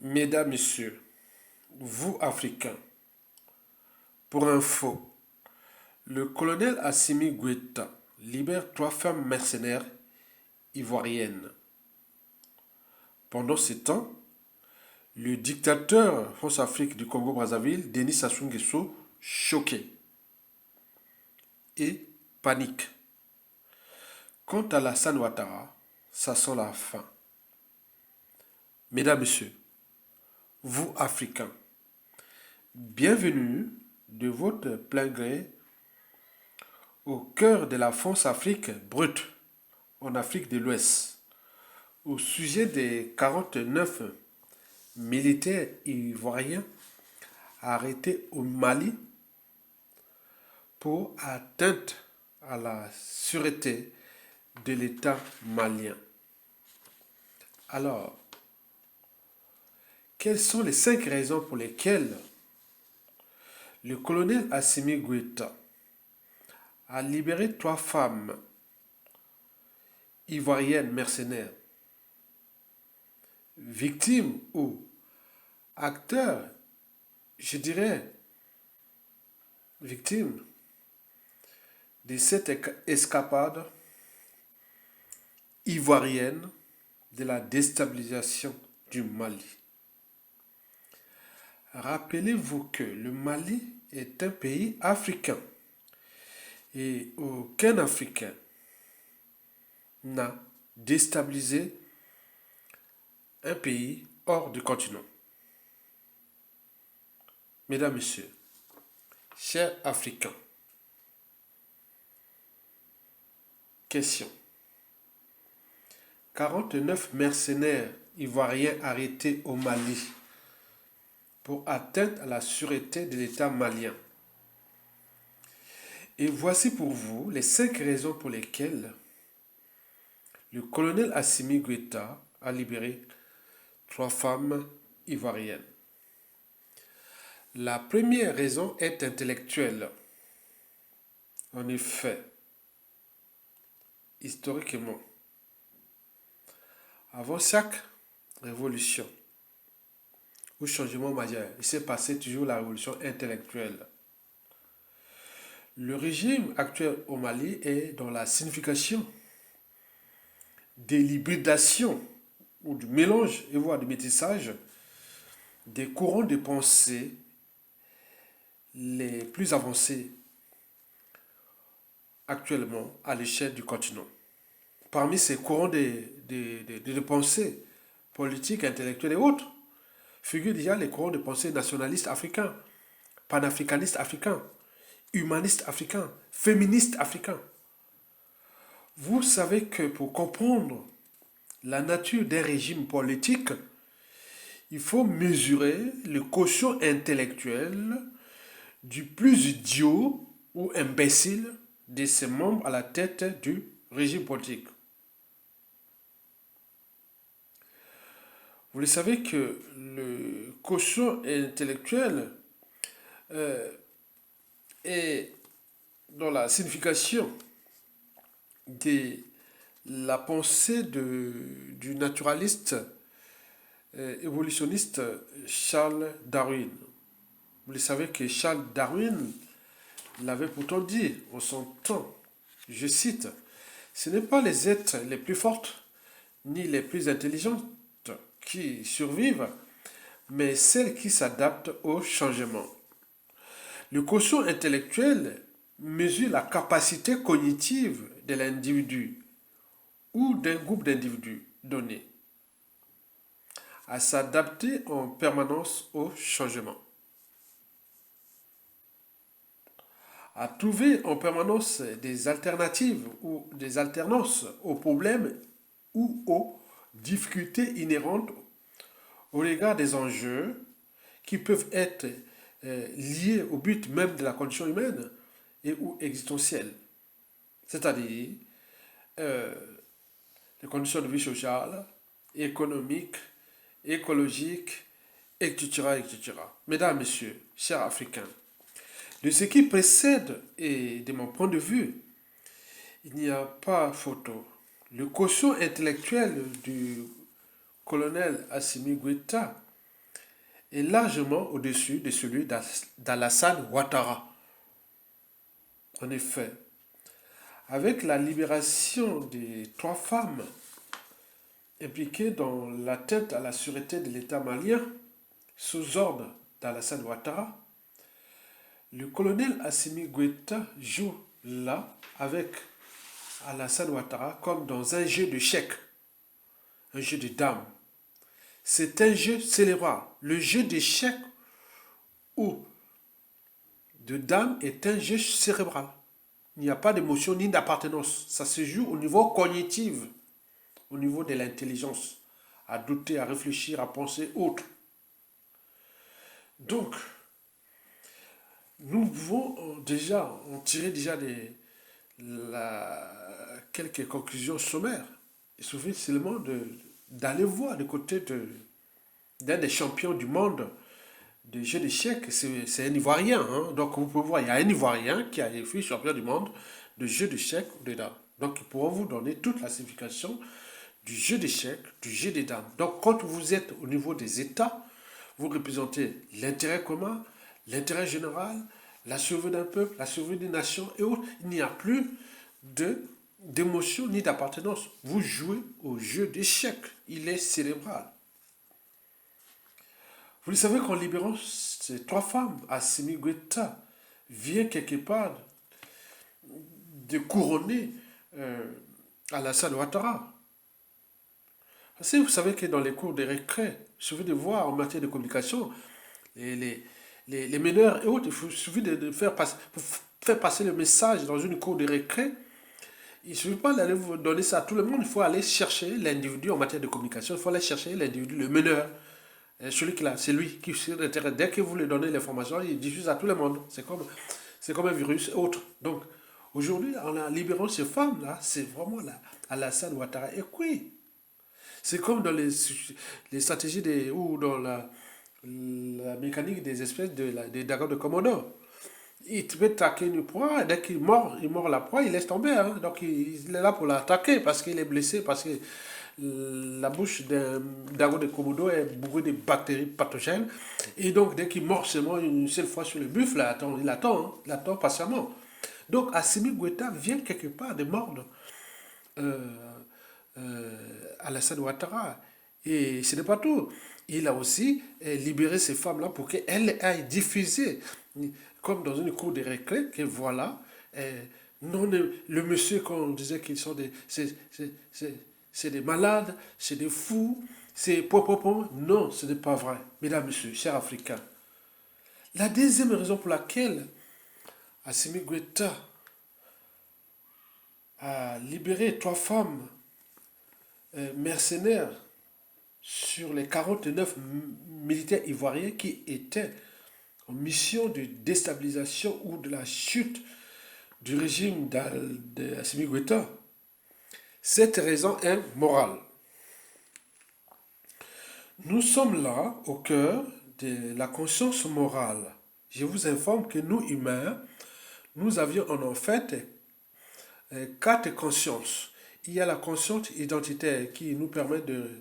Mesdames, Messieurs, vous Africains, pour info, le colonel Assimi Goïta libère 3 femmes mercenaires ivoiriennes. Pendant ce temps, le dictateur France-Afrique du Congo-Brazzaville, Denis Sassou Nguesso, choqué et panique. Quant à Alassane Ouattara, ça sent la fin. Mesdames, Messieurs, vous Africains, bienvenue de votre plein gré au cœur de la France-Afrique brute, en Afrique de l'Ouest, au sujet des 49 militaires ivoiriens arrêtés au Mali pour atteinte à la sûreté de l'État malien. Alors, quelles sont les 5 raisons pour lesquelles le colonel Assimi Goïta a libéré 3 femmes ivoiriennes mercenaires, victimes ou acteurs, je dirais, victimes de cette escapade ivoirienne de la déstabilisation du Mali. Rappelez-vous que le Mali est un pays africain et aucun Africain n'a déstabilisé un pays hors du continent. Mesdames, Messieurs, chers Africains, question. 49 mercenaires ivoiriens arrêtés au Mali pour atteinte à la sûreté de l'État malien. Et voici pour vous les 5 raisons pour lesquelles le colonel Assimi Goïta a libéré 3 femmes ivoiriennes. La première raison est intellectuelle. En effet, historiquement, avant chaque révolution ou changement majeur, il s'est passé toujours la révolution intellectuelle. Le régime actuel au Mali est dans la signification de l'hybridation ou du mélange et voire du métissage des courants de pensée les plus avancés actuellement à l'échelle du continent. Parmi ces courants de pensée politiques, intellectuels et autres, figurent déjà les courants de pensée nationalistes africains, panafricanistes africains, humanistes africains, féministes africains. Vous savez que pour comprendre la nature d'un régime politique, il faut mesurer le quotient intellectuel du plus idiot ou imbécile de ses membres à la tête du régime politique. Vous le savez que le quotient intellectuel est dans la signification de la pensée du naturaliste évolutionniste Charles Darwin. Vous le savez que Charles Darwin l'avait pourtant dit en son temps, je cite, « Ce n'est pas les êtres les plus fortes ni les plus intelligentes qui survivent, mais celles qui s'adaptent au changement. » Le quotient intellectuel mesure la capacité cognitive de l'individu ou d'un groupe d'individus donné à s'adapter en permanence au changement, à trouver en permanence des alternatives ou des alternances aux problèmes ou aux difficultés inhérentes au regard des enjeux qui peuvent être liés au but même de la condition humaine et ou existentielle, c'est-à-dire les conditions de vie sociale, économique, écologique, etc., etc. Mesdames, Messieurs, chers Africains, de ce qui précède et de mon point de vue, il n'y a pas photo. Le quotient intellectuel du colonel Assimi Goïta est largement au-dessus de celui d'Alassane Ouattara. En effet, avec la libération des 3 femmes impliquées dans l'atteinte à la sûreté de l'État malien, sous ordre d'Alassane Ouattara, le colonel Assimi Goïta joue là avec Alassane Ouattara comme dans un jeu d'échecs, un jeu de dames. C'est un jeu cérébral. Le jeu d'échecs ou de dames est un jeu cérébral. Il n'y a pas d'émotion ni d'appartenance. Ça se joue au niveau cognitif, au niveau de l'intelligence, à douter, à réfléchir, à penser autre. Donc, nous pouvons déjà en tirer déjà quelques conclusions sommaires. Il suffit seulement d'aller voir du côté d'un des champions du monde de jeux d'échecs. C'est un Ivoirien. Hein. Donc, vous pouvez voir, il y a un Ivoirien qui a été champion du monde de jeux d'échecs ou de dames. Donc, il pourra vous donner toute la signification du jeu d'échecs, du jeu des dames. Donc, quand vous êtes au niveau des États, vous représentez l'intérêt commun, l'intérêt général, la survie d'un peuple, la survie d'une nation et autres. Il n'y a plus d'émotion ni d'appartenance. Vous jouez au jeu d'échecs. Il est cérébral. Vous le savez qu'en libérant ces 3 femmes, Assimi Goïta vient quelque part de couronner Alassane Ouattara. Vous savez que dans les cours de récré, il suffit de voir en matière de communication, les meneurs et autres, il suffit de faire passer le message dans une cour de récré. Il ne suffit pas d'aller vous donner ça à tout le monde, il faut aller chercher l'individu en matière de communication, il faut aller chercher l'individu, le meneur. Celui qui là, c'est lui qui sur le terrain. Dès que vous lui donnez l'information, il diffuse à tout le monde. C'est comme un virus autre. Donc, aujourd'hui, en libérant ces femmes-là, c'est vraiment là, Alassane Ouattara. Et oui, c'est comme dans les stratégies ou dans la mécanique des espèces des dragons de Komodo. Il peut traquer une proie, et dès qu'il mord la proie, il laisse tomber. Hein. Donc il est là pour l'attaquer parce qu'il est blessé, parce que la bouche d'un dragon de Komodo est bourrée de bactéries pathogènes. Et donc dès qu'il mord seulement une seule fois sur le buffle, il attend patiemment. Donc Assimi Goïta vient quelque part de mordre euh, Alassane Ouattara. Et ce n'est pas tout. Il a aussi libéré ces femmes-là pour qu'elles aillent diffuser, comme dans une cour de récré, que voilà, non, le monsieur, qu'on disait qu'ils sont c'est des malades, c'est des fous, c'est popopom. Non, ce n'est pas vrai. Mesdames, messieurs, chers Africains. La deuxième raison pour laquelle Assimi Goïta a libéré 3 femmes mercenaires sur les 49 militaires ivoiriens qui étaient en mission de déstabilisation ou de la chute du régime d'Assimi Goïta. Cette raison est morale. Nous sommes là au cœur de la conscience morale. Je vous informe que nous, humains, nous avions en fait 4 consciences. Il y a la conscience identitaire qui nous permet de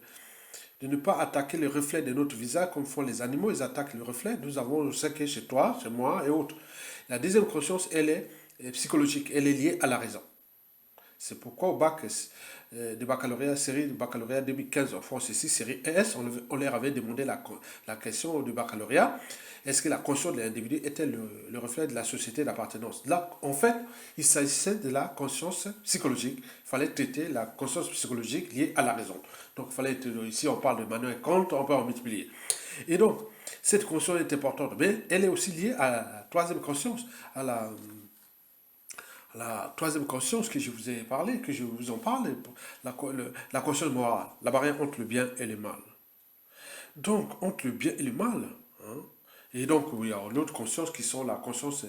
ne pas attaquer le reflet de notre visage comme font les animaux, ils attaquent le reflet. Nous avons ce qui est chez toi, chez moi et autres. La deuxième conscience, elle est psychologique, elle est liée à la raison. C'est pourquoi au bac de baccalauréat, série de baccalauréat 2015 en France ici, série ES, on leur avait demandé la question du baccalauréat. Est-ce que la conscience de l'individu était le reflet de la société d'appartenance? Là, en fait, il s'agissait de la conscience psychologique. Il fallait traiter la conscience psychologique liée à la raison. Donc, il fallait, ici, on parle de Manuel Kant, on peut en multiplier. Et donc, cette conscience est importante, mais elle est aussi liée à la troisième conscience, à la troisième conscience que je vous ai parlé, que je vous en parle, la conscience morale, la barrière entre le bien et le mal. Donc, entre le bien et le mal, hein, et donc il y a une autre conscience qui sont la conscience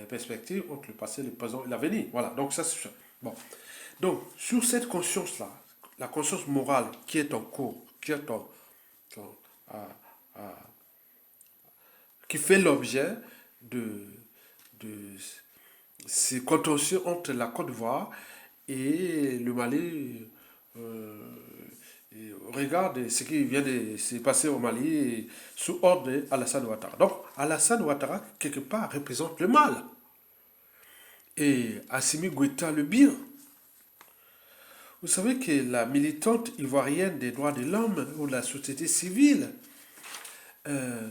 perspective entre le passé, le présent et l'avenir. Voilà, donc ça c'est ça. Bon. Donc, sur cette conscience-là, la conscience morale qui est en cours, à- à- qui fait l'objet de ces contentieux entre la Côte d'Ivoire et le Mali, euh, Et regarde ce qui vient de se passer au Mali sous ordre d'Alassane Ouattara. Donc, Alassane Ouattara, quelque part, représente le mal. Et Assimi Goïta, le bien. Vous savez que la militante ivoirienne des droits de l'homme ou de la société civile, euh,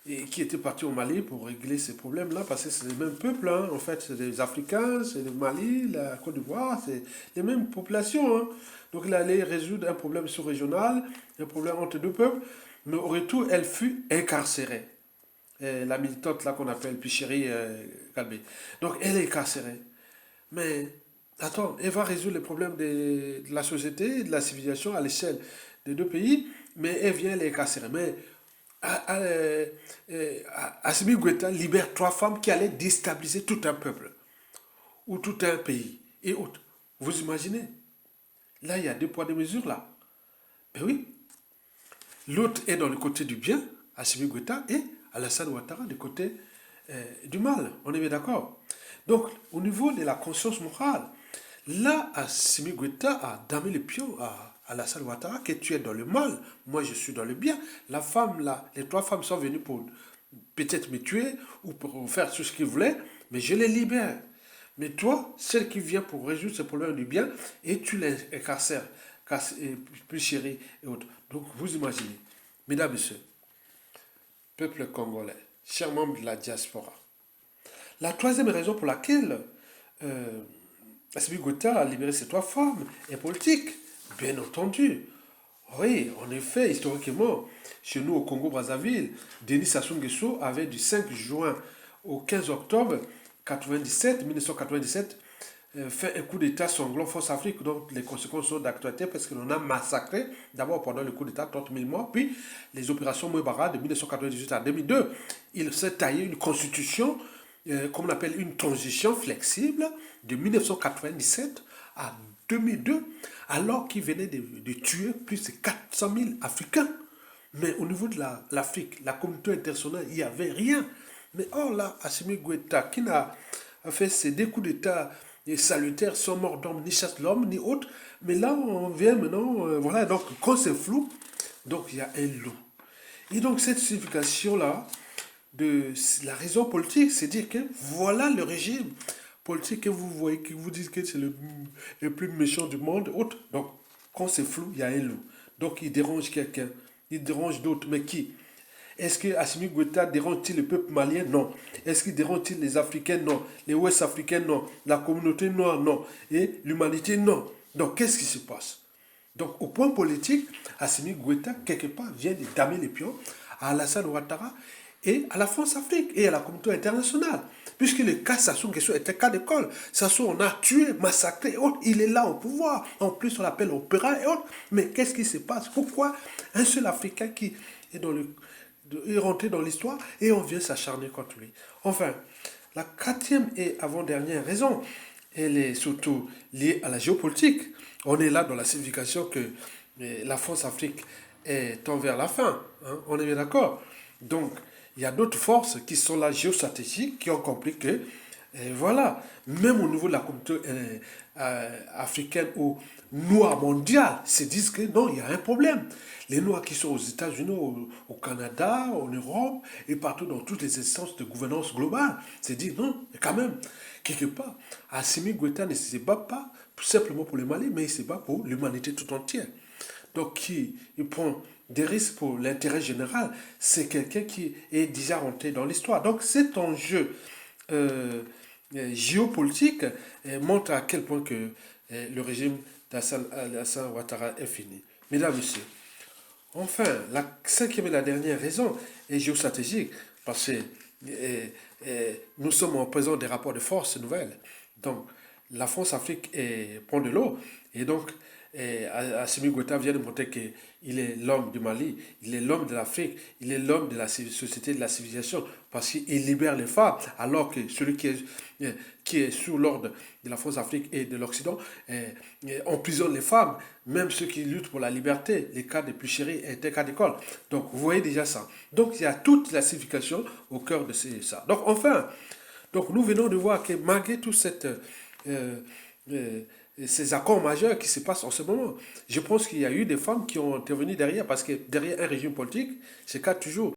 et qui était partie au Mali pour régler ces problèmes-là, parce que c'est les mêmes peuples, hein. En fait, c'est les Africains, c'est le Mali, la Côte d'Ivoire, c'est les mêmes populations, hein. Donc il allait résoudre un problème sous-régional, un problème entre deux peuples, mais au retour, elle fut incarcérée. La militante là qu'on appelle Picheri Galbé. Donc elle est incarcérée. Mais attends, elle va résoudre les problèmes de la société, de la civilisation à l'échelle des deux pays, mais elle vient les incarcérer. Mais Assimi Goïta libère 3 femmes qui allaient déstabiliser tout un peuple ou tout un pays et autres. Vous imaginez? Là, il y a 2 poids, 2 mesures là. Ben oui. L'autre est dans le côté du bien, Assimi Goïta, et Alassane Ouattara du côté du mal. On est bien d'accord? Donc, au niveau de la conscience morale, là, Assimi Goïta a damé le pion à Alassane Ouattara que tu es dans le mal, moi je suis dans le bien. La femme là, les 3 femmes sont venues pour peut-être me tuer ou pour faire tout ce qu'ils voulaient, mais je les libère. Mais toi, celle qui vient pour résoudre ce problème du bien, et tu les incarcères, plus chérie et autres. Donc vous imaginez, mesdames et messieurs, peuple congolais, chers membres de la diaspora, la troisième raison pour laquelle Assimi Goïta a libéré ces 3 femmes est politique, bien entendu. Oui, en effet, historiquement, chez nous au Congo-Brazzaville, Denis Sassou Nguesso avait du 5 juin au 15 octobre 1997 fait un coup d'État sanglant Force Afrique, donc les conséquences sont d'actualité parce que l'on a massacré, d'abord pendant le coup d'État, 30 000 morts, puis les opérations Mouebara de 1998 à 2002. Il s'est taillé une constitution, comme on appelle une transition flexible, de 1997 à 2002, alors qu'il venait de tuer plus de 400 000 Africains. Mais au niveau de l'Afrique, la communauté internationale, il n'y avait rien. Mais or là, Assimi Goïta, qui n'a fait ces 2 coups d'État salutaires, sans mort d'homme, ni chasse l'homme, ni autre. Mais là, on vient maintenant, voilà, donc quand c'est flou, donc il y a un loup. Et donc cette signification-là, de la raison politique, c'est dire que voilà le régime politique que vous voyez, que vous dites que c'est le plus méchant du monde, autre. Donc, quand c'est flou, il y a un loup. Donc, il dérange quelqu'un, il dérange d'autres, mais qui? Est-ce que Assimi Goïta dérange-t-il le peuple malien? Non. Est-ce qu'il dérange-t-il les Africains? Non. Les Ouest-Africains? Non. La communauté noire? Non. Et l'humanité? Non. Donc, qu'est-ce qui se passe? Donc, au point politique, Assimi Goïta, quelque part, vient de damer les pions à Alassane Ouattara et à la France-Afrique et à la communauté internationale. Puisque le cas Sassou Nguesso était cas d'école. Sassou, on a tué, massacré et autres. Il est là au pouvoir. En plus, on l'appelle opéra et autres. Mais qu'est-ce qui se passe? Pourquoi un seul Africain qui est rentré dans l'histoire et on vient s'acharner contre lui? Enfin, la 4e et avant-dernière raison, elle est surtout liée à la géopolitique. On est là dans la signification que la France-Afrique est envers la fin. Hein, on est bien d'accord. Donc, il y a d'autres forces qui sont là géostratégiques, qui ont compris que, voilà, même au niveau de la communauté africaine ou noire mondiale, se disent que non, il y a un problème. Les Noirs qui sont aux États-Unis, au Canada, en Europe et partout dans toutes les instances de gouvernance globale, se disent non, quand même, quelque part, Assimi Goïta ne se bat pas simplement pour le Mali, mais il se bat pour l'humanité tout entière. Donc, il prend des risques pour l'intérêt général, c'est quelqu'un qui est déjà rentré dans l'histoire. Donc, cet enjeu géopolitique montre à quel point que le régime d'Alassane Ouattara est fini. Mesdames, Messieurs, enfin, la 5e et la dernière raison est géostratégique, parce que nous sommes en présence des rapports de force nouvelles. Donc, la France-Afrique prend de l'eau, et donc, Assimi Goïta vient de montrer qu'il est l'homme du Mali, il est l'homme de l'Afrique, il est l'homme de la société, de la civilisation, parce qu'il libère les femmes, alors que celui qui est sous l'ordre de la France-Afrique et de l'Occident emprisonne les femmes, même ceux qui luttent pour la liberté, les cas des plus chéris et des cas d'école. Donc vous voyez déjà ça. Donc il y a toute la signification au cœur de ça. Donc enfin, nous venons de voir que malgré toute cette ces accords majeurs qui se passent en ce moment. Je pense qu'il y a eu des femmes qui ont intervenu derrière, parce que derrière un régime politique, c'est cas toujours.